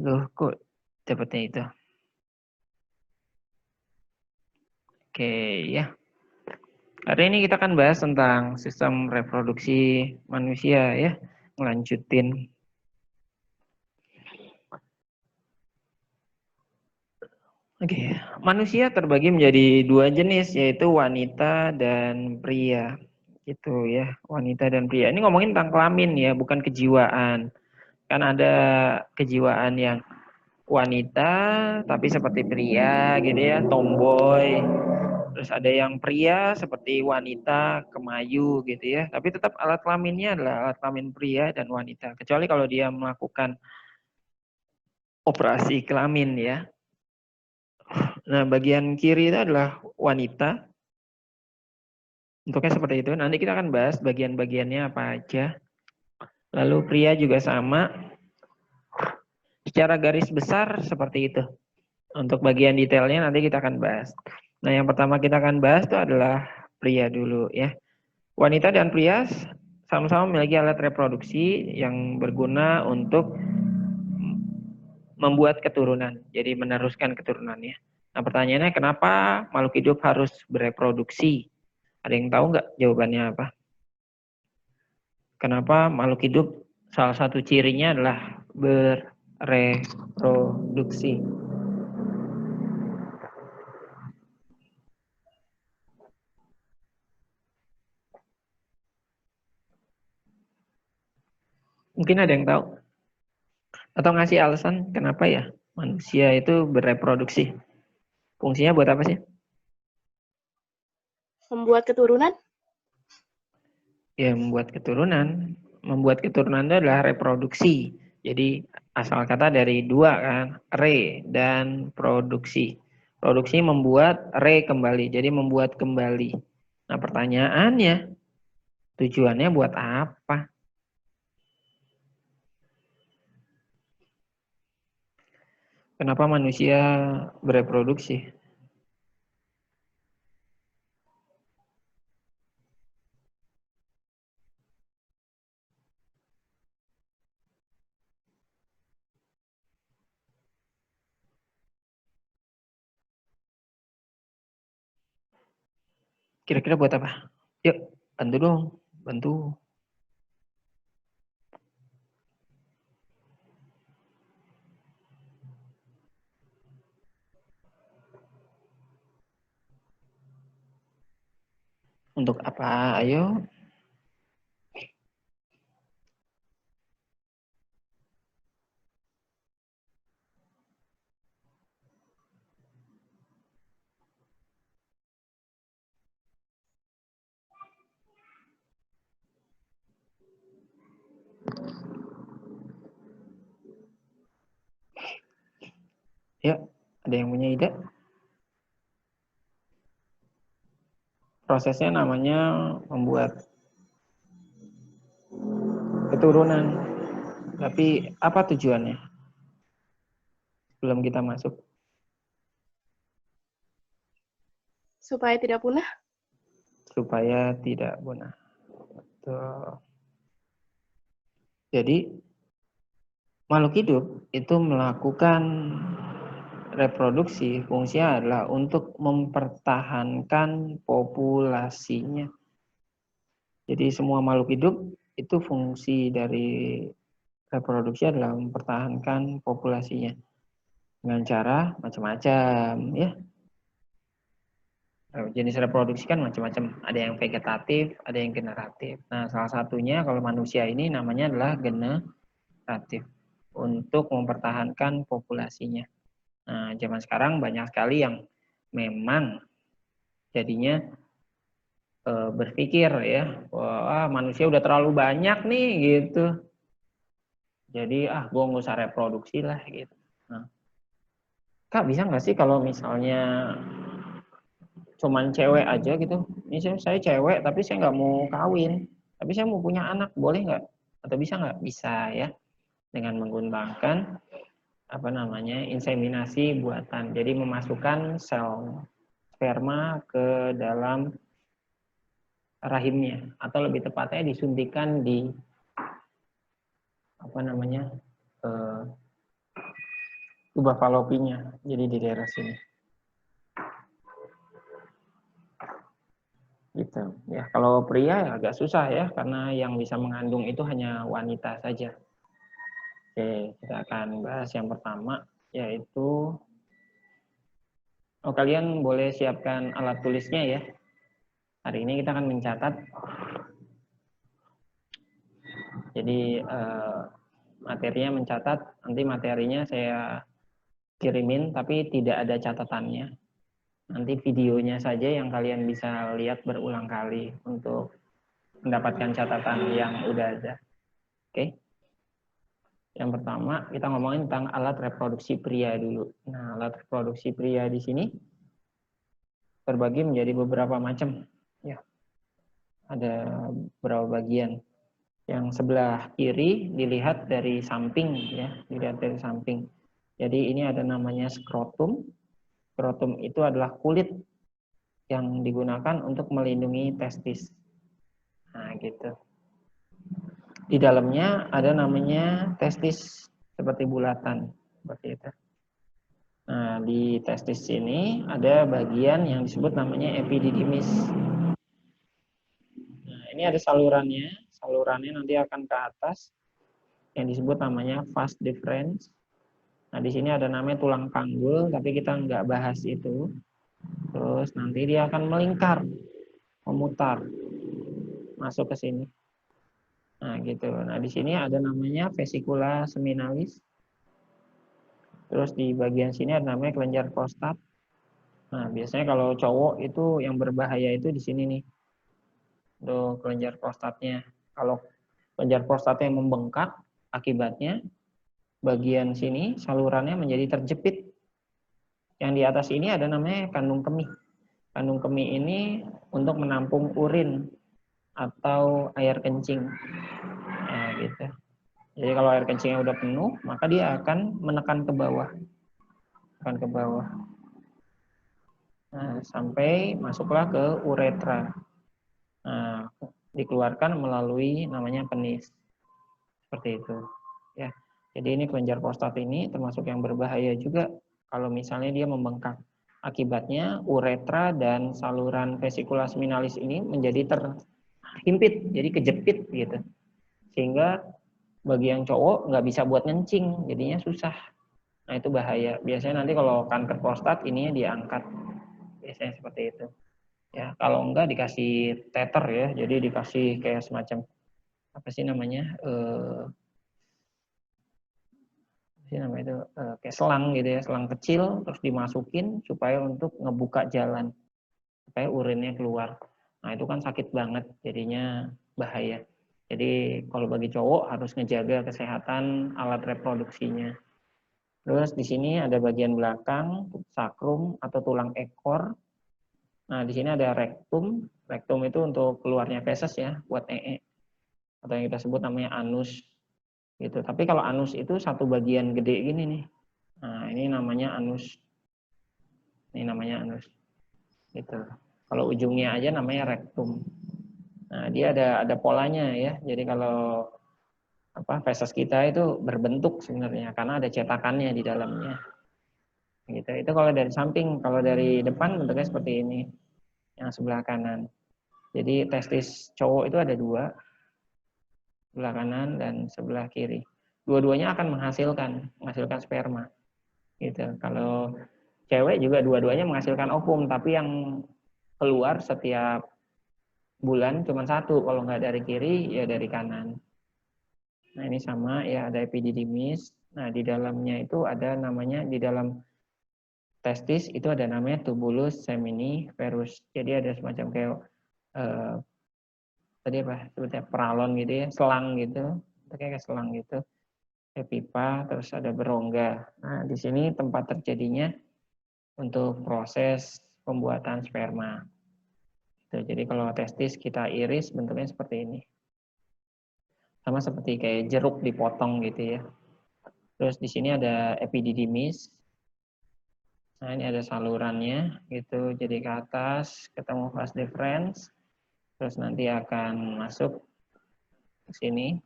Loh, kok dapatnya itu? Oke, ya. Hari ini kita akan bahas tentang sistem reproduksi manusia ya. Ngelanjutin. Oke, manusia terbagi menjadi dua jenis, yaitu wanita dan pria. Gitu ya, wanita dan pria. Ini ngomongin tentang kelamin ya, bukan kejiwaan. Kan ada kejiwaan yang wanita tapi seperti pria gitu ya, tomboy. Terus ada yang pria seperti wanita, kemayu gitu ya. Tapi tetap alat kelaminnya adalah alat kelamin pria dan wanita. Kecuali kalau dia melakukan operasi kelamin ya. Nah, bagian kiri itu adalah wanita. Bentuknya seperti itu. Nanti kita akan bahas bagian-bagiannya apa aja. Lalu pria juga sama. Secara garis besar seperti itu. Untuk bagian detailnya nanti kita akan bahas. Nah, yang pertama kita akan bahas itu adalah pria dulu ya. Wanita dan pria sama-sama memiliki alat reproduksi yang berguna untuk membuat keturunan. Jadi meneruskan keturunannya. Nah, pertanyaannya kenapa makhluk hidup harus bereproduksi? Ada yang tahu nggak jawabannya apa? Kenapa makhluk hidup salah satu cirinya adalah bereproduksi? Mungkin ada yang tahu? Atau ngasih alasan kenapa ya manusia itu bereproduksi? Fungsinya buat apa sih? Membuat keturunan? Ya, membuat keturunan. Membuat keturunan itu adalah reproduksi. Jadi asal kata dari dua kan, re dan produksi. Produksi membuat re kembali, jadi membuat kembali. Nah, pertanyaannya, tujuannya buat apa? Kenapa manusia bereproduksi? Kira-kira buat apa? Yuk, bantu dong, bantu. Untuk apa? Ayo. Yuk, ada yang punya ide? Prosesnya namanya membuat keturunan. Tapi apa tujuannya? Sebelum kita masuk. Supaya tidak punah? Supaya tidak punah. Betul. Jadi makhluk hidup itu melakukan reproduksi, fungsinya adalah untuk mempertahankan populasinya. Jadi semua makhluk hidup itu fungsi dari reproduksi adalah mempertahankan populasinya dengan cara macam-macam ya. Jenis reproduksi kan macam-macam, ada yang vegetatif, ada yang generatif. Nah, salah satunya kalau manusia ini namanya adalah generatif untuk mempertahankan populasinya. Nah, zaman sekarang banyak sekali yang memang jadinya berpikir ya, wah manusia udah terlalu banyak nih gitu. Jadi gue nggak usah reproduksi lah gitu. Nah, Kak bisa nggak sih kalau misalnya cuman cewek aja gitu? Misalnya saya cewek tapi saya nggak mau kawin, tapi saya mau punya anak, boleh nggak? Atau bisa nggak? Bisa ya, dengan menggunakan apa namanya inseminasi buatan. Jadi memasukkan sel sperma ke dalam rahimnya, atau lebih tepatnya disuntikan di apa namanya tuba falopinya. Jadi di daerah sini. Gitu. Ya, kalau pria ya agak susah ya, karena yang bisa mengandung itu hanya wanita saja. Oke, kita akan bahas yang pertama, yaitu kalian boleh siapkan alat tulisnya ya. Hari ini kita akan mencatat. Jadi materinya mencatat, nanti materinya saya kirimin, tapi tidak ada catatannya. Nanti videonya saja yang kalian bisa lihat berulang kali untuk mendapatkan catatan yang udah ada. Oke. Yang pertama, kita ngomongin tentang alat reproduksi pria dulu. Nah, alat reproduksi pria di sini terbagi menjadi beberapa macam. Ya, ada beberapa bagian. Yang sebelah kiri dilihat dari samping, ya, dilihat dari samping. Jadi ini ada namanya skrotum. Skrotum itu adalah kulit yang digunakan untuk melindungi testis. Nah, gitu. Di dalamnya ada namanya testis seperti bulatan, seperti itu. Nah, di testis ini ada bagian yang disebut namanya epididymis. Nah, ini ada salurannya. Salurannya nanti akan ke atas yang disebut namanya vas deferens. Nah, di sini ada namanya tulang panggul, tapi kita nggak bahas itu. Terus nanti dia akan melingkar, memutar, masuk ke sini. Nah, gitu. Nah, di sini ada namanya vesicula seminalis. Terus di bagian sini ada namanya kelenjar prostat. Nah, biasanya kalau cowok itu yang berbahaya itu di sini nih. Untuk kelenjar prostatnya. Kalau kelenjar prostatnya membengkak, akibatnya bagian sini salurannya menjadi terjepit. Yang di atas ini ada namanya kandung kemih. Kandung kemih ini untuk menampung urin atau air kencing. Nah, gitu. Jadi kalau air kencingnya udah penuh, maka dia akan menekan ke bawah. Tekan ke bawah. Nah, sampai masuklah ke uretra. Nah, dikeluarkan melalui namanya penis. Seperti itu. Ya. Jadi ini kelenjar prostat ini termasuk yang berbahaya juga kalau misalnya dia membengkak. Akibatnya uretra dan saluran vesicula seminalis ini menjadi terhimpit, jadi kejepit gitu. Sehingga bagi yang cowok nggak bisa buat ngencing, jadinya susah. Nah, itu bahaya. Biasanya nanti kalau kanker prostat ininya diangkat. Biasanya seperti itu. Ya, kalau enggak dikasih teter ya, jadi dikasih kayak semacam apa sih namanya? Itu kayak selang gitu ya, selang kecil terus dimasukin supaya untuk ngebuka jalan supaya urinnya keluar. Nah, itu kan sakit banget, jadinya bahaya. Jadi kalau bagi cowok harus ngejaga kesehatan alat reproduksinya. Terus di sini ada bagian belakang, sakrum atau tulang ekor. Nah, di sini ada rektum. Rektum itu untuk keluarnya feses ya, buat ee. Atau yang kita sebut namanya anus. Gitu. Tapi kalau anus itu satu bagian gede gini nih. Nah, ini namanya anus. Ini namanya anus. Gitu. Kalau ujungnya aja namanya rektum. Nah, dia ada polanya ya. Jadi kalau feses kita itu berbentuk sebenarnya karena ada cetakannya di dalamnya. Gitu. Itu kalau dari samping, kalau dari depan bentuknya seperti ini. Yang sebelah kanan. Jadi testis cowok itu ada dua, sebelah kanan dan sebelah kiri. Dua-duanya akan menghasilkan sperma. Gitu. Kalau cewek juga dua-duanya menghasilkan ovum, tapi yang keluar setiap bulan cuma satu, kalau nggak dari kiri ya dari kanan. Nah, ini sama ya, ada epididymis. Nah, di dalamnya itu ada namanya, di dalam testis itu ada namanya tubulus seminiferus. Jadi ada semacam kayak tadi apa sebutnya peralon gitu ya, selang gitu, kayak selang gitu, kayak pipa, terus ada berongga. Nah, di sini tempat terjadinya untuk proses pembuatan sperma. Jadi kalau testis kita iris bentuknya seperti ini. Sama seperti kayak jeruk dipotong gitu ya. Terus di sini ada epididymis. Nah, ini ada salurannya gitu. Jadi ke atas ketemu vas deferens. Terus nanti akan masuk ke sini.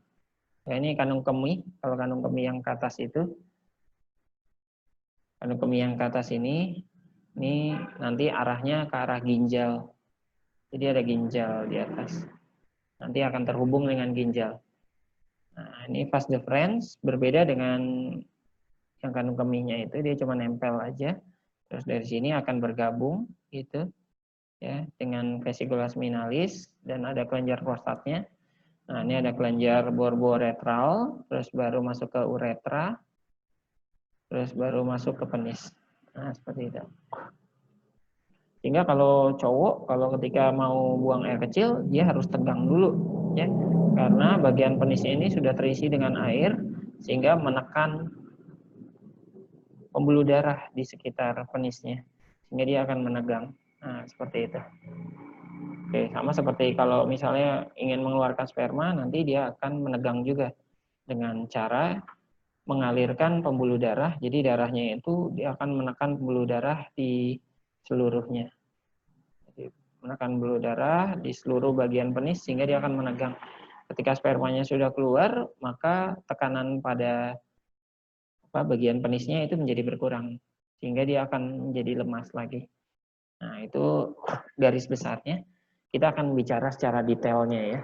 Ya, ini kandung kemih. Kalau kandung kemih yang ke atas itu Kandung kemih yang ke atas ini nanti arahnya ke arah ginjal. Jadi ada ginjal di atas. Nanti akan terhubung dengan ginjal. Nah, ini vas deferens berbeda dengan yang kandung kemihnya itu, dia cuma nempel aja. Terus dari sini akan bergabung gitu ya dengan vesicula seminalis dan ada kelenjar prostatnya. Nah, ini ada kelenjar borboretral, terus baru masuk ke uretra, terus baru masuk ke penis. Nah, seperti itu. Sehingga kalau cowok, kalau ketika mau buang air kecil, dia harus tegang dulu, ya, karena bagian penisnya ini sudah terisi dengan air, sehingga menekan pembuluh darah di sekitar penisnya, sehingga dia akan menegang. Nah, seperti itu. Oke, sama seperti kalau misalnya ingin mengeluarkan sperma, nanti dia akan menegang juga dengan cara mengalirkan pembuluh darah. Jadi darahnya itu dia akan menekan pembuluh darah di seluruhnya. Jadi menekan pembuluh darah di seluruh bagian penis sehingga dia akan menegang. Ketika spermanya sudah keluar, maka tekanan pada bagian penisnya itu menjadi berkurang sehingga dia akan menjadi lemas lagi. Nah, itu garis besarnya. Kita akan bicara secara detailnya ya.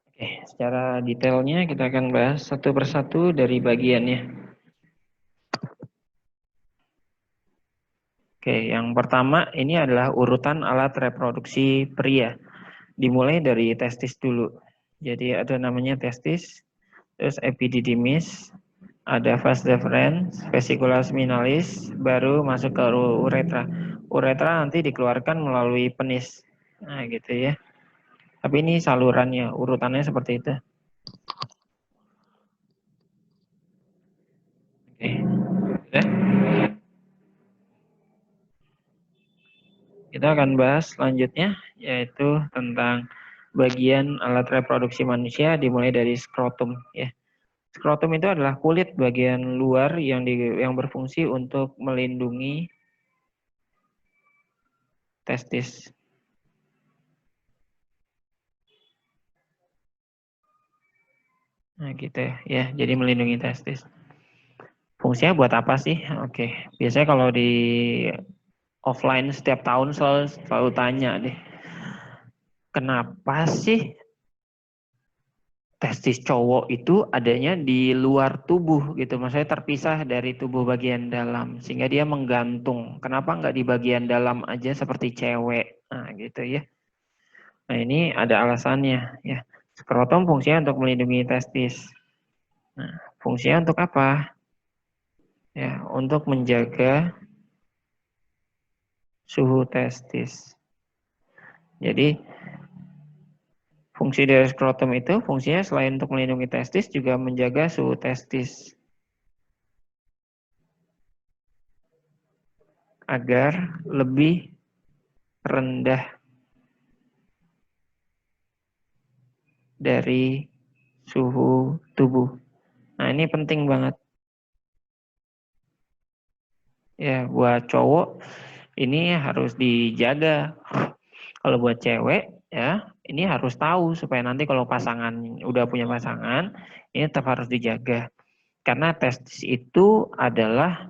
Oke, secara detailnya kita akan bahas satu persatu dari bagiannya. Oke, yang pertama ini adalah urutan alat reproduksi pria. Dimulai dari testis dulu. Jadi ada namanya testis, terus epididymis, ada vas deferens, vesicula seminalis, baru masuk ke uretra. Uretra nanti dikeluarkan melalui penis. Nah, gitu ya. Tapi ini salurannya, urutannya seperti itu. Oke. Sudah? Kita akan bahas selanjutnya, yaitu tentang bagian alat reproduksi manusia dimulai dari skrotum ya. Skrotum itu adalah kulit bagian luar yang berfungsi untuk melindungi testis. Nah, gitu ya. Jadi melindungi testis. Fungsinya buat apa sih? Oke. Biasanya kalau di offline setiap tahun selalu tanya deh. Kenapa sih testis cowok itu adanya di luar tubuh gitu, maksudnya terpisah dari tubuh bagian dalam sehingga dia menggantung. Kenapa nggak di bagian dalam aja seperti cewek? Nah gitu ya. Nah ini ada alasannya ya. Skrotum fungsinya untuk melindungi testis. Nah fungsinya untuk apa? Ya untuk menjaga suhu testis. Jadi fungsi dari skrotum itu fungsinya selain untuk melindungi testis juga menjaga suhu testis agar lebih rendah dari suhu tubuh. Nah, ini penting banget. Ya, buat cowok ini harus dijaga. Kalau buat cewek ya, ini harus tahu supaya nanti kalau udah punya pasangan, ini tetap harus dijaga. Karena testis itu adalah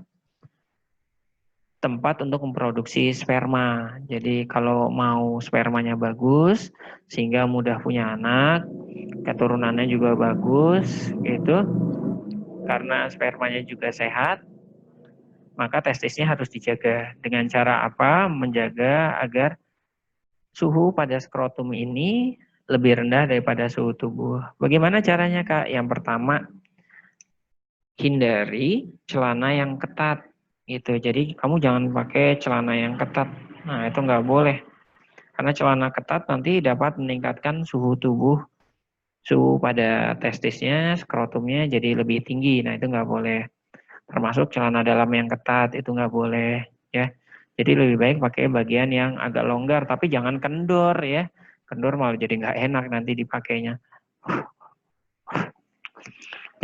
tempat untuk memproduksi sperma. Jadi kalau mau spermanya bagus, sehingga mudah punya anak, keturunannya juga bagus, gitu. Karena spermanya juga sehat, maka testisnya harus dijaga. Dengan cara apa? Menjaga agar suhu pada skrotum ini lebih rendah daripada suhu tubuh. Bagaimana caranya, Kak? Yang pertama, hindari celana yang ketat. Gitu. Jadi kamu jangan pakai celana yang ketat. Nah, itu nggak boleh. Karena celana ketat nanti dapat meningkatkan suhu tubuh, suhu pada testisnya, skrotumnya jadi lebih tinggi. Nah, itu nggak boleh. Termasuk celana dalam yang ketat, itu nggak boleh. Ya. Jadi lebih baik pakai bagian yang agak longgar, tapi jangan kendor ya. Kendor malah jadi nggak enak nanti dipakainya.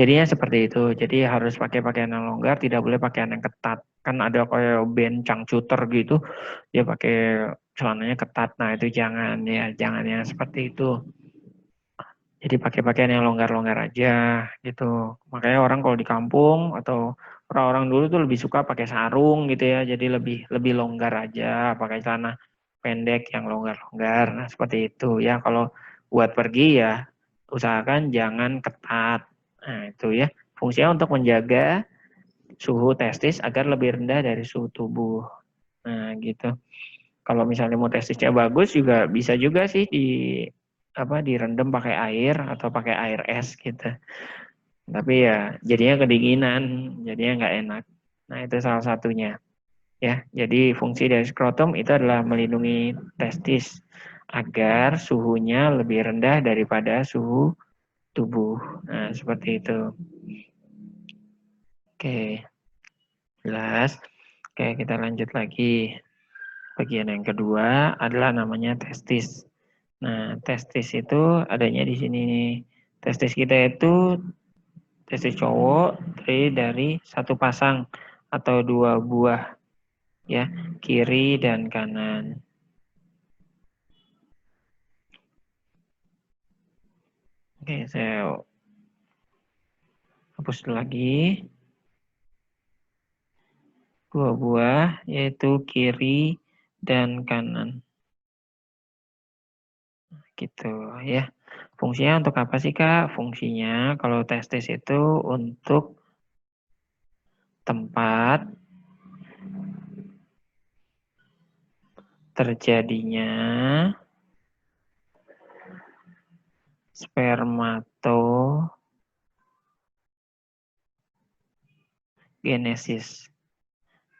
Jadinya seperti itu. Jadi harus pakai pakaian yang longgar, tidak boleh pakaian yang ketat. Kan ada kayak band cangcuter gitu, dia pakai celananya ketat. Nah, itu jangan ya, jangan yang seperti itu. Jadi pakai pakaian yang longgar-longgar aja gitu. Makanya orang kalau di kampung atau orang-orang dulu tuh lebih suka pakai sarung gitu ya. Jadi lebih longgar aja, pakai celana pendek yang longgar-longgar. Nah, seperti itu ya. Kalau buat pergi ya usahakan jangan ketat. Nah, itu ya. Fungsinya untuk menjaga suhu testis agar lebih rendah dari suhu tubuh. Nah, gitu. Kalau misalnya mau testisnya bagus juga bisa juga sih direndam pakai air atau pakai air es gitu. Tapi ya jadinya kedinginan, jadinya nggak enak. Nah, itu salah satunya. Ya, jadi fungsi dari skrotum itu adalah melindungi testis agar suhunya lebih rendah daripada suhu tubuh. Nah, seperti itu. Oke, jelas. Oke, kita lanjut lagi. Bagian yang kedua adalah namanya testis. Nah, testis itu adanya di sini nih. Testis kita itu testis cowok dari satu pasang atau dua buah ya, kiri dan kanan. Oke, saya hapus dulu lagi. Dua buah yaitu kiri dan kanan. Gitu ya. Fungsinya untuk apa sih, Kak? Fungsinya kalau testis itu untuk tempat terjadinya spermatogenesis.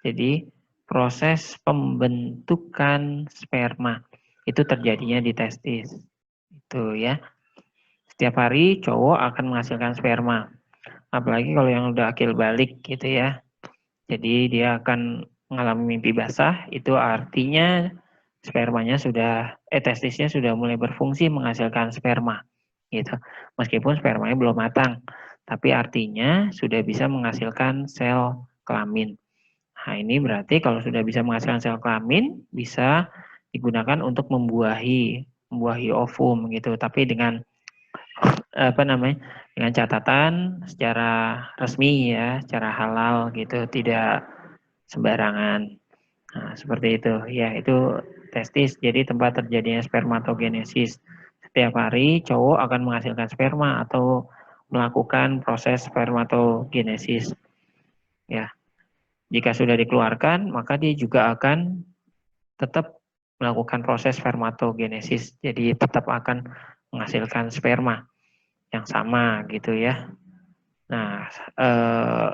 Jadi proses pembentukan sperma itu terjadinya di testis. Itu ya. Setiap hari cowok akan menghasilkan sperma. Apalagi kalau yang udah akil balik gitu ya. Jadi dia akan mengalami mimpi basah, itu artinya testisnya sudah mulai berfungsi menghasilkan sperma gitu. Meskipun spermanya belum matang, tapi artinya sudah bisa menghasilkan sel kelamin. Nah, ini berarti kalau sudah bisa menghasilkan sel kelamin, bisa digunakan untuk membuahi ovum gitu. Tapi dengan dengan catatan secara resmi ya, secara halal gitu, tidak sembarangan. Nah, seperti itu. Ya, itu testis. Jadi tempat terjadinya spermatogenesis. Setiap hari cowok akan menghasilkan sperma atau melakukan proses spermatogenesis. Ya. Jika sudah dikeluarkan, maka dia juga akan tetap melakukan proses spermatogenesis. Jadi tetap akan menghasilkan sperma yang sama gitu ya. Nah,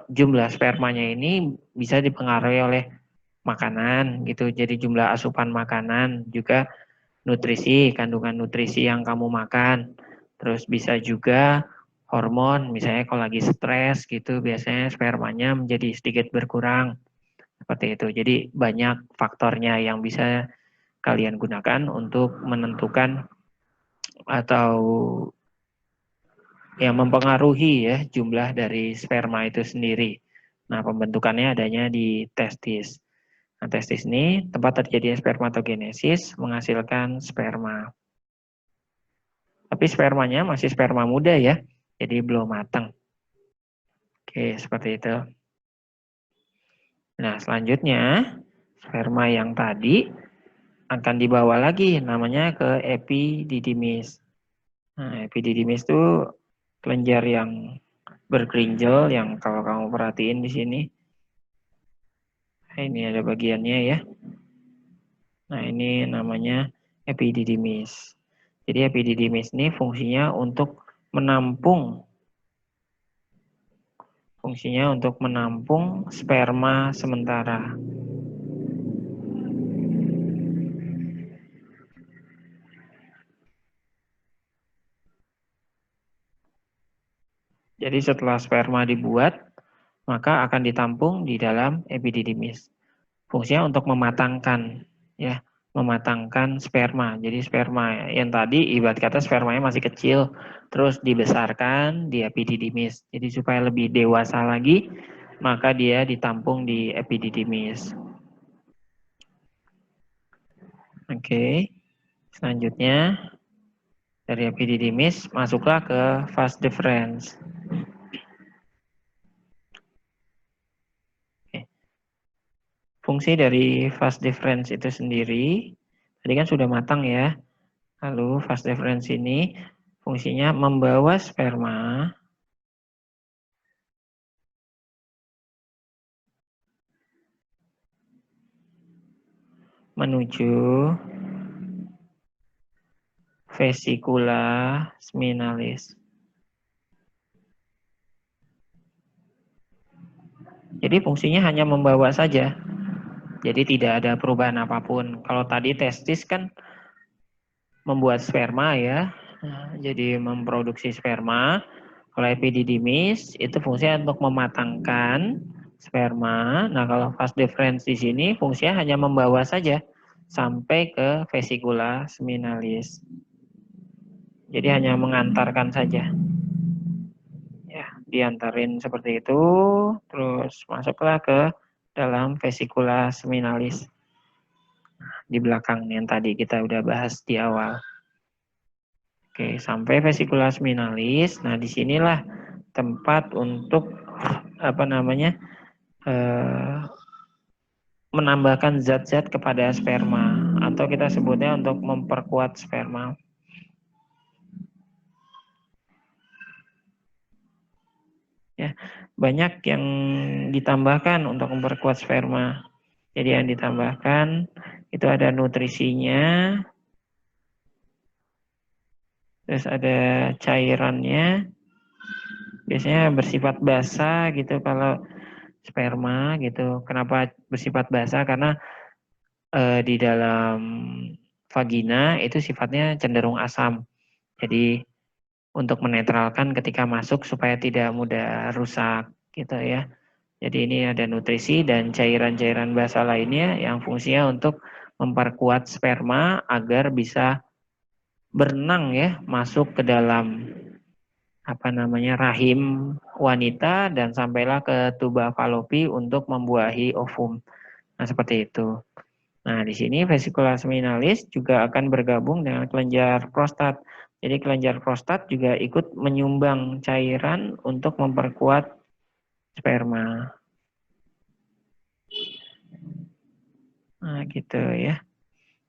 jumlah spermanya ini bisa dipengaruhi oleh makanan gitu. Jadi jumlah asupan makanan juga nutrisi, kandungan nutrisi yang kamu makan. Terus bisa juga hormon, misalnya kalau lagi stres gitu, biasanya spermanya menjadi sedikit berkurang. Seperti itu. Jadi banyak faktornya yang bisa kalian gunakan untuk menentukan atau yang mempengaruhi ya jumlah dari sperma itu sendiri. Nah, pembentukannya adanya di testis. Nah, testis ini tempat terjadinya spermatogenesis menghasilkan sperma. Tapi spermanya masih sperma muda ya, jadi belum matang. Oke, seperti itu. Nah, selanjutnya sperma yang tadi akan dibawa lagi namanya ke epididymis. Nah, epididymis itu kelenjar yang bergerinjal yang kalau kamu perhatiin di sini. Nah, ini ada bagiannya ya. Nah, ini namanya epididymis. Jadi epididymis ini fungsinya untuk menampung sperma sementara. Jadi setelah sperma dibuat, maka akan ditampung di dalam epididymis. Fungsinya untuk mematangkan ya, mematangkan sperma. Jadi sperma yang tadi ibarat kata spermanya masih kecil, terus dibesarkan di epididymis. Jadi supaya lebih dewasa lagi, maka dia ditampung di epididymis. Oke, selanjutnya dari epididymis masuklah ke vas deferens. Fungsi dari vas deferens itu sendiri, tadi kan sudah matang ya. Lalu vas deferens ini fungsinya membawa sperma menuju vesikula seminalis. Jadi fungsinya hanya membawa saja. Jadi tidak ada perubahan apapun. Kalau tadi testis kan membuat sperma ya. Nah, jadi memproduksi sperma. Kalau epididymis itu fungsinya untuk mematangkan sperma. Nah, kalau vas deferens di sini fungsinya hanya membawa saja sampai ke vesikula seminalis. Jadi hanya mengantarkan saja. Ya, diantarin seperti itu, terus masuklah ke dalam vesikula seminalis. Di belakang yang tadi kita udah bahas di awal. Oke, sampai vesikula seminalis. Nah, disinilah tempat untuk menambahkan zat-zat kepada sperma, atau kita sebutnya untuk memperkuat sperma. Ya, banyak yang ditambahkan untuk memperkuat sperma. Jadi yang ditambahkan itu ada nutrisinya, terus ada cairannya, biasanya bersifat basah gitu kalau sperma gitu. Kenapa bersifat basah? Karena di dalam vagina itu sifatnya cenderung asam. Jadi untuk menetralkan ketika masuk supaya tidak mudah rusak gitu ya. Jadi ini ada nutrisi dan cairan-cairan basah lainnya yang fungsinya untuk memperkuat sperma agar bisa berenang ya, masuk ke dalam rahim wanita dan sampailah ke tuba falopi untuk membuahi ovum. Nah, seperti itu. Nah, di sini vesikula seminalis juga akan bergabung dengan kelenjar prostat. Jadi kelenjar prostat juga ikut menyumbang cairan untuk memperkuat sperma. Nah, gitu ya.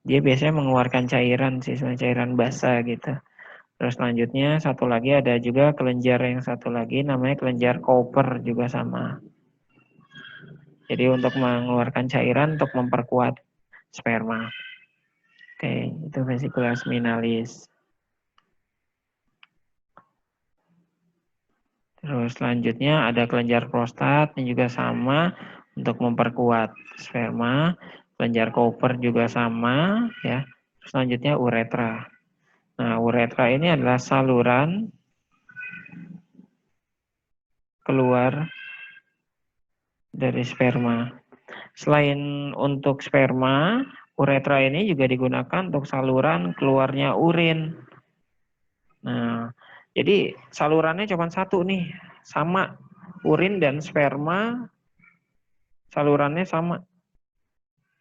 Dia biasanya mengeluarkan cairan sih, cairan basah gitu. Terus selanjutnya satu lagi ada juga kelenjar yang satu lagi namanya kelenjar Cooper juga sama. Jadi untuk mengeluarkan cairan untuk memperkuat sperma. Oke, itu vesikula seminalis. Terus selanjutnya ada kelenjar prostat yang juga sama untuk memperkuat sperma. Kelenjar Cooper juga sama ya. Terus selanjutnya uretra. Nah, uretra ini adalah saluran keluar dari sperma. Selain untuk sperma, uretra ini juga digunakan untuk saluran keluarnya urin. Nah, jadi salurannya cuma satu nih, sama urin dan sperma, salurannya sama.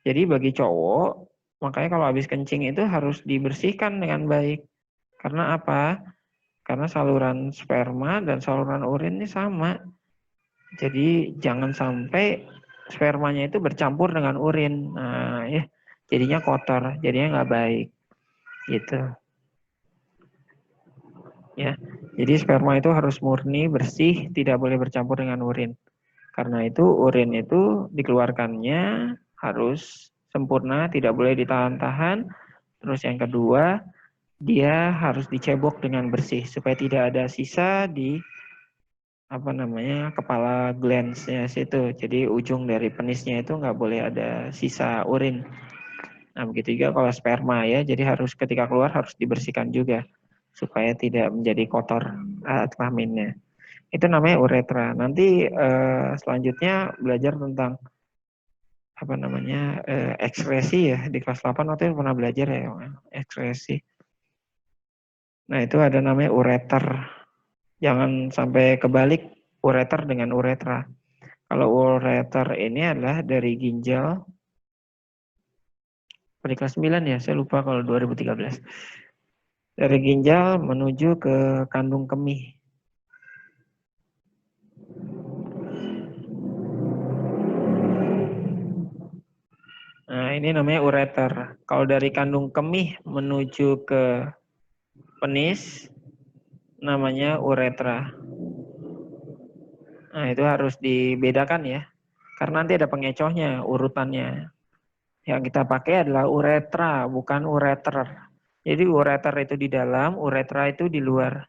Jadi bagi cowok, makanya kalau habis kencing itu harus dibersihkan dengan baik. Karena apa? Karena saluran sperma dan saluran urin ini sama. Jadi jangan sampai spermanya itu bercampur dengan urin. Nah, ya, jadinya kotor, jadinya nggak baik. Gitu. Ya. Jadi sperma itu harus murni, bersih, tidak boleh bercampur dengan urin. Karena itu urin itu dikeluarkannya harus sempurna, tidak boleh ditahan-tahan. Terus yang kedua, dia harus dicebok dengan bersih supaya tidak ada sisa di kepala glans-nya situ. Jadi ujung dari penisnya itu nggak boleh ada sisa urin. Nah, begitu juga kalau sperma ya. Jadi harus ketika keluar harus dibersihkan juga supaya tidak menjadi kotor kelaminnya. Itu namanya uretra. Nanti selanjutnya belajar tentang apa namanya ekskresi ya di kelas 8 waktu itu pernah belajar ya ekskresi. Nah itu ada namanya ureter. Jangan sampai kebalik ureter dengan uretra. Kalau ureter ini adalah dari ginjal di kelas 9 ya, saya lupa kalau 2013. Dari ginjal menuju ke kandung kemih. Nah, ini namanya ureter. Kalau dari kandung kemih menuju ke penis, namanya uretra. Nah, itu harus dibedakan ya. Karena nanti ada pengecohnya, urutannya. Yang kita pakai adalah uretra, bukan ureter. Jadi ureter itu di dalam, uretra itu di luar.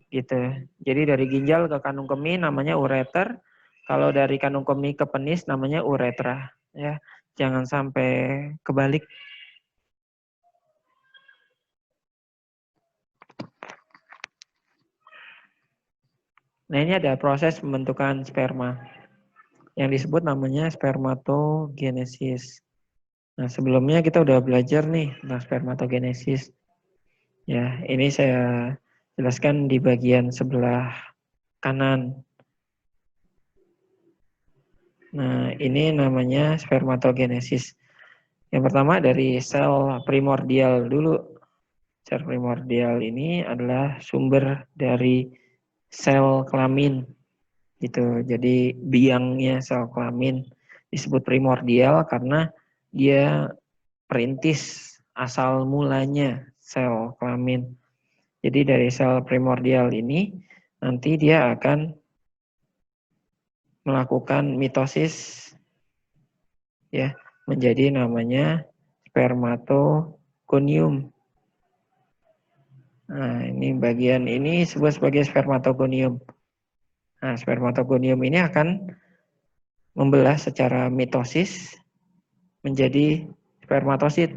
Gitu. Jadi dari ginjal ke kandung kemih namanya ureter. Kalau dari kandung kemih ke penis namanya uretra. Ya, jangan sampai kebalik. Nah ini ada proses pembentukan sperma yang disebut namanya spermatogenesis. Nah sebelumnya kita udah belajar nih tentang spermatogenesis. Ya ini saya jelaskan di bagian sebelah kanan. Nah ini namanya spermatogenesis. Yang pertama dari sel primordial dulu. Sel primordial ini adalah sumber dari sel kelamin. Gitu. Jadi biangnya sel kelamin disebut primordial karena dia perintis asal mulanya sel kelamin. Jadi dari sel primordial ini nanti dia akan melakukan mitosis ya menjadi namanya spermatogonium. Nah, ini bagian ini disebut sebagai spermatogonium. Nah, spermatogonium ini akan membelah secara mitosis menjadi spermatosit.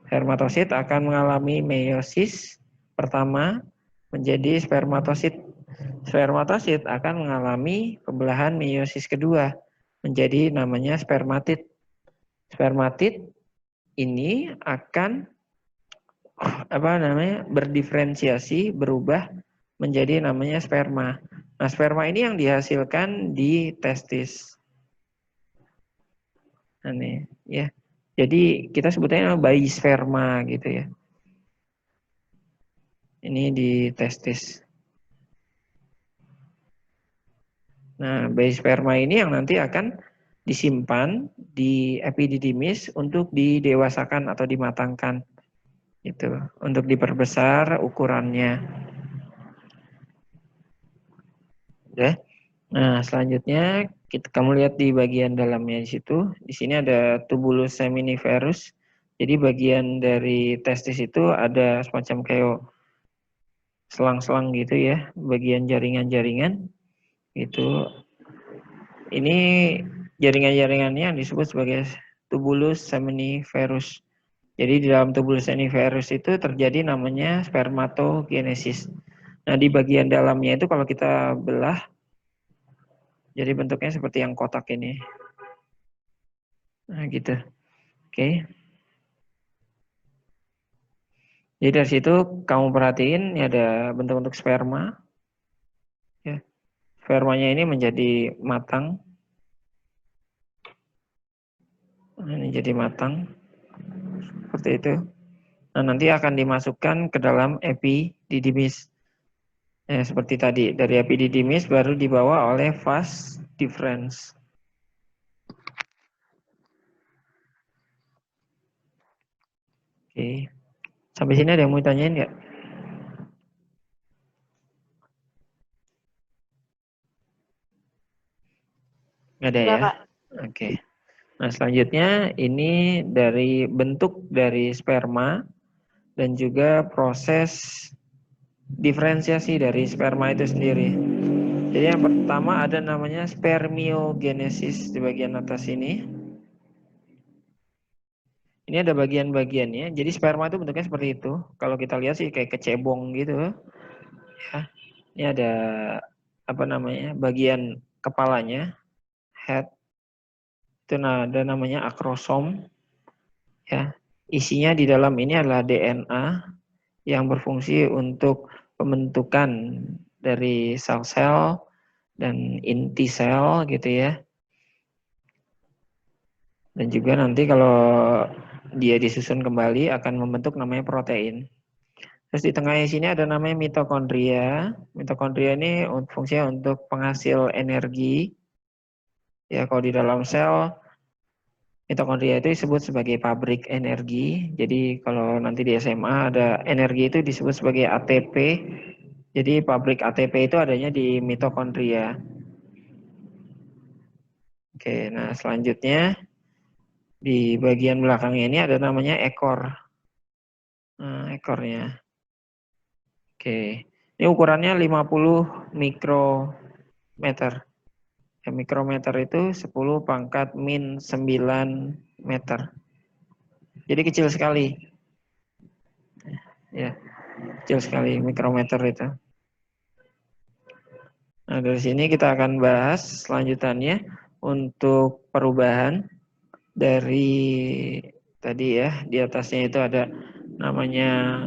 Spermatosit akan mengalami meiosis pertama menjadi spermatosit. Spermatosit akan mengalami pembelahan meiosis kedua menjadi namanya spermatid. Spermatid ini akan berdiferensiasi, berubah menjadi namanya sperma. Nah, sperma ini yang dihasilkan di testis. Nah, nih, ya. Jadi kita sebutnya bayi sperma gitu ya. Ini di testis. Nah, bayi sperma ini yang nanti akan disimpan di epididymis untuk didewasakan atau dimatangkan. Itu untuk diperbesar ukurannya. Oke. Nah, selanjutnya kamu lihat di bagian dalamnya di situ. Di sini ada tubulus seminiferus. Jadi bagian dari testis itu ada semacam kayak selang-selang gitu ya, bagian jaringan-jaringan. Itu ini jaringan-jaringannya yang disebut sebagai tubulus seminiferus. Jadi di dalam tubulus seminiferus itu terjadi namanya spermatogenesis. Nah, di bagian dalamnya itu kalau kita belah jadi bentuknya seperti yang kotak ini. Nah, gitu. Oke. Jadi dari situ kamu perhatiin ini ada bentuk-bentuk sperma. Ya. Spermanya ini menjadi matang. Nah, ini jadi matang. Seperti itu. Nah, nanti akan dimasukkan ke dalam epididymis. Ya, seperti tadi. Dari epididymis baru dibawa oleh vas deferens. Oke. Sampai sini ada yang mau ditanyain nggak? Nggak ada Enggak, ya? Kak. Oke. Nah, selanjutnya ini dari bentuk dari sperma dan juga proses diferensiasi dari sperma itu sendiri. Jadi yang pertama ada namanya spermiogenesis di bagian atas ini. Ini ada bagian-bagiannya. Jadi sperma itu bentuknya seperti itu. Kalau kita lihat sih kayak kecebong gitu. Ya. Ini ada apa namanya? Bagian kepalanya, head. Itu ada namanya akrosom. Ya, isinya di dalam ini adalah DNA yang berfungsi untuk pembentukan dari sel-sel dan inti sel gitu ya. Dan juga nanti kalau dia disusun kembali akan membentuk namanya protein. Terus di tengahnya sini ada namanya mitokondria. Mitokondria ini fungsinya untuk penghasil energi. Ya, kalau di dalam sel, mitokondria itu disebut sebagai pabrik energi. Jadi kalau nanti di SMA ada energi itu disebut sebagai ATP. Jadi pabrik ATP itu adanya di mitokondria. Oke, nah selanjutnya di bagian belakangnya ini ada namanya ekor. Nah, ekornya. Oke, ini ukurannya 50 mikrometer. Ya, mikrometer itu 10 pangkat min 9 meter. Jadi kecil sekali. Ya, kecil sekali mikrometer itu. Nah, dari sini kita akan bahas selanjutannya untuk perubahan dari tadi ya, di atasnya itu ada namanya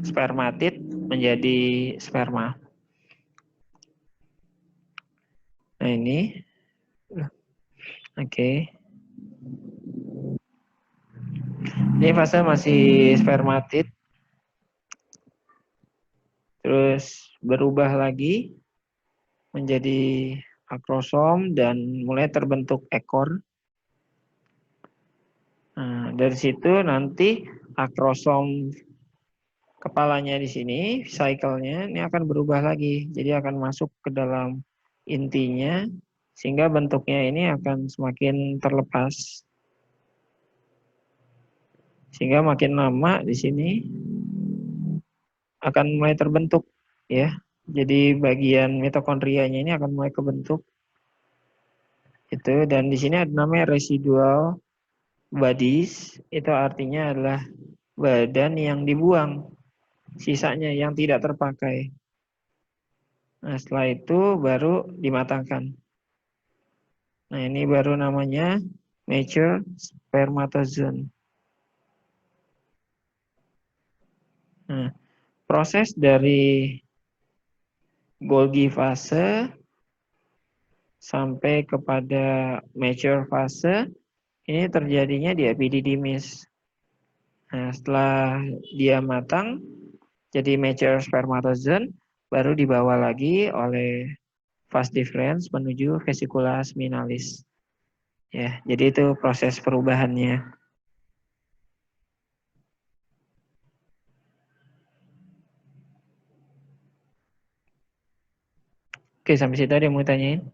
spermatid menjadi sperma. Nah, ini. Oke. Ini fase masih spermatid. Terus berubah lagi menjadi akrosom dan mulai terbentuk ekor. Nah, dari situ nanti akrosom kepalanya di sini, cycle-nya ini akan berubah lagi. Jadi akan masuk ke dalam intinya sehingga bentuknya ini akan semakin terlepas. Sehingga makin lama di sini akan mulai terbentuk ya. Jadi bagian mitokondrianya ini akan mulai kebentuk. Itu, dan di sini ada namanya residual bodies, itu artinya adalah badan yang dibuang, sisanya yang tidak terpakai. Nah, setelah itu baru dimatangkan. Nah, ini baru namanya mature spermatozoon. Nah, proses dari Golgi fase sampai kepada mature fase ini terjadinya di epididymis. Nah, setelah dia matang jadi mature spermatozoon, baru dibawa lagi oleh vas deferens menuju vesicula seminalis. Ya, jadi itu proses perubahannya. Oke, sampai situ ada yang mau tanyain?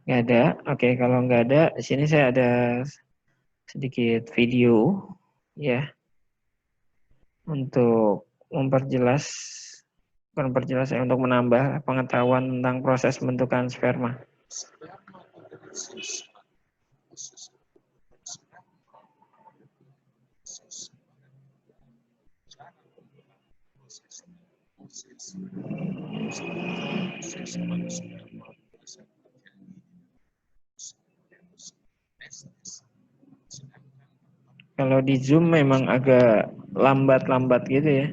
Nggak ada. Oke, kalau nggak ada, di sini saya ada sedikit video ya untuk memperjelas, bukan memperjelas ya, untuk menambah pengetahuan tentang proses pembentukan sperma. Kalau di Zoom memang agak lambat-lambat gitu ya.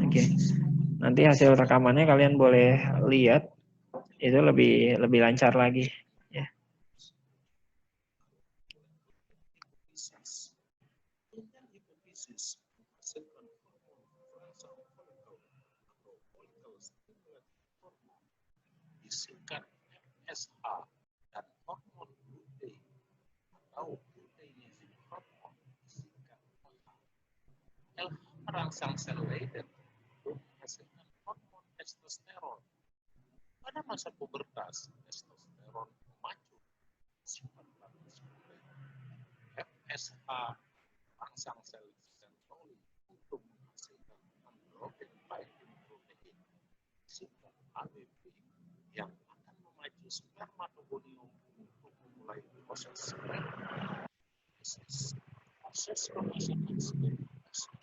Oke. Nanti hasil rekamannya kalian boleh lihat, itu lebih lancar lagi ya. Disingkat FSH dan hormon lutein atau luteinizing hormon disingkat LH. LH merangsang sel Leydig untuk menghasilkan hormon testosteron. Pada masa pubertas, testosteron memacu sifat bagus FSH merangsang sel sentroli untuk menghasilkan androgen binding protein sifat ABP yang akan memacu spermatogonium untuk memulai proses proses pemasangan spermatogenesis.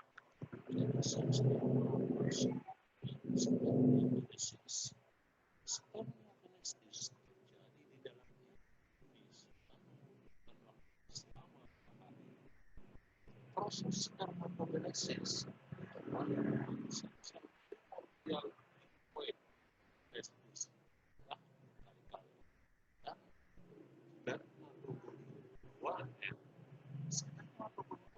Spermatogenesis proses spermatogenesis pengembangan sel-sel primordial haploid testis berkali-kali dan spermatogonia 2M. Spermatogonia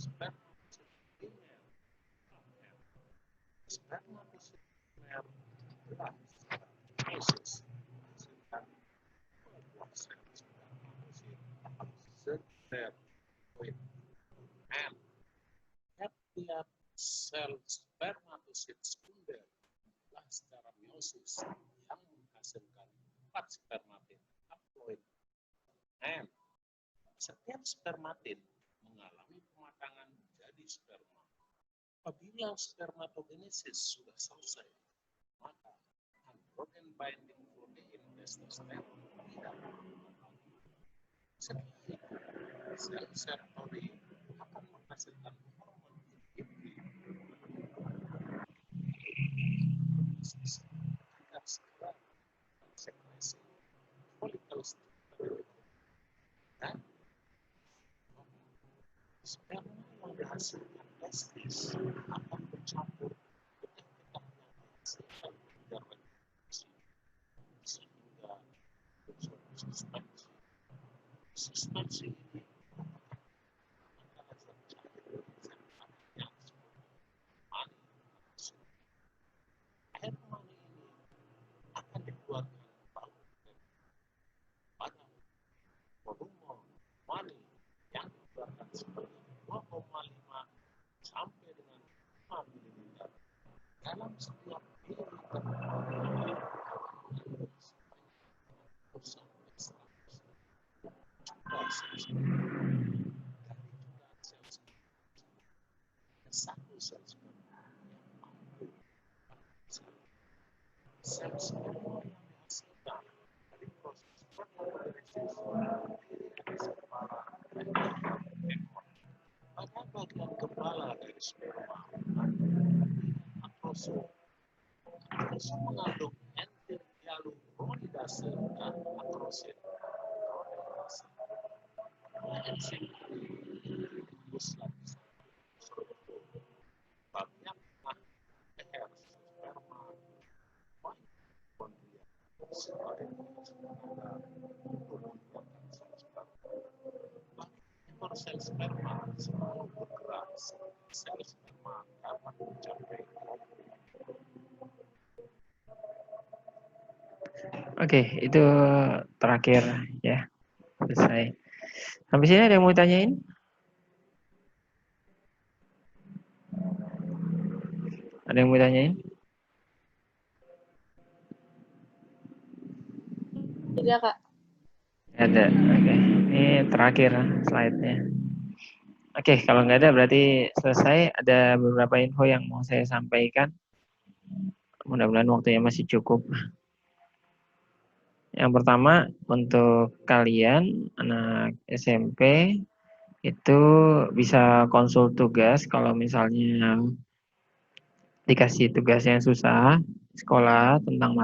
spermatosit primer AR. Spermatosit primer adalah proses menghasilkan dua buah sel spermatosit spermatoid M. Tiap sel spermatosit sekunder adalah secara meiosis yang menghasilkan 4 spermatid haploid M. Setiap spermatid mengalami pematangan menjadi sperma. Apabila spermatogenesis sudah selesai, maka androgen binding protein testosteron tidak berkembang lagi. Setelah itu, sel-sel tadi akan menghasilkan hormon inhibitory agar segera sekresi follicle stimulator dan sperma yang dihasilkan testis akan bercampur dengan getah yang dihasilkan pada reproduksi sehingga muncul suspensi. Suspensi ini antara zat cair dan zat padat yang disebut mani atau susu. Air mani ini akan dikeluarkan melalui pada volume mani yang dikeluarkan sebanyak 2,5 sampai dengan 5 ml dalam setiap mililiter mani akan mengandung sampai 100 jumlah sel sperma. Dari jumlah sel sperma ada satu sel sperma yang mampu sel sperma yang dihasilkan dari proses spermatogenesis terdiri dari sperma dan ekor. Pada bagian kepala dari sperma akrosom. Akrosom mengandung enzim hyaluronidase dan akrosit hyaluronidase. Enzim ini dibungkus lapisan struktur bagian tengah leher sperma mitokondria sebagai penyelenggara untuk membuatkan sel sperma. Ekor sel sperma selalu bergerak seperti sel sperma dapat mencapai. Oke, itu terakhir ya. Selesai. Sampai sini ada yang mau tanyain? Ada yang mau tanyain? Tidak, Kak. Ada. Oke. Ini terakhir slide-nya. Oke, kalau nggak ada berarti selesai. Ada beberapa info yang mau saya sampaikan. Mudah-mudahan waktunya masih cukup. Yang pertama, untuk kalian anak SMP itu bisa konsul tugas kalau misalnya dikasih tugas yang susah sekolah tentang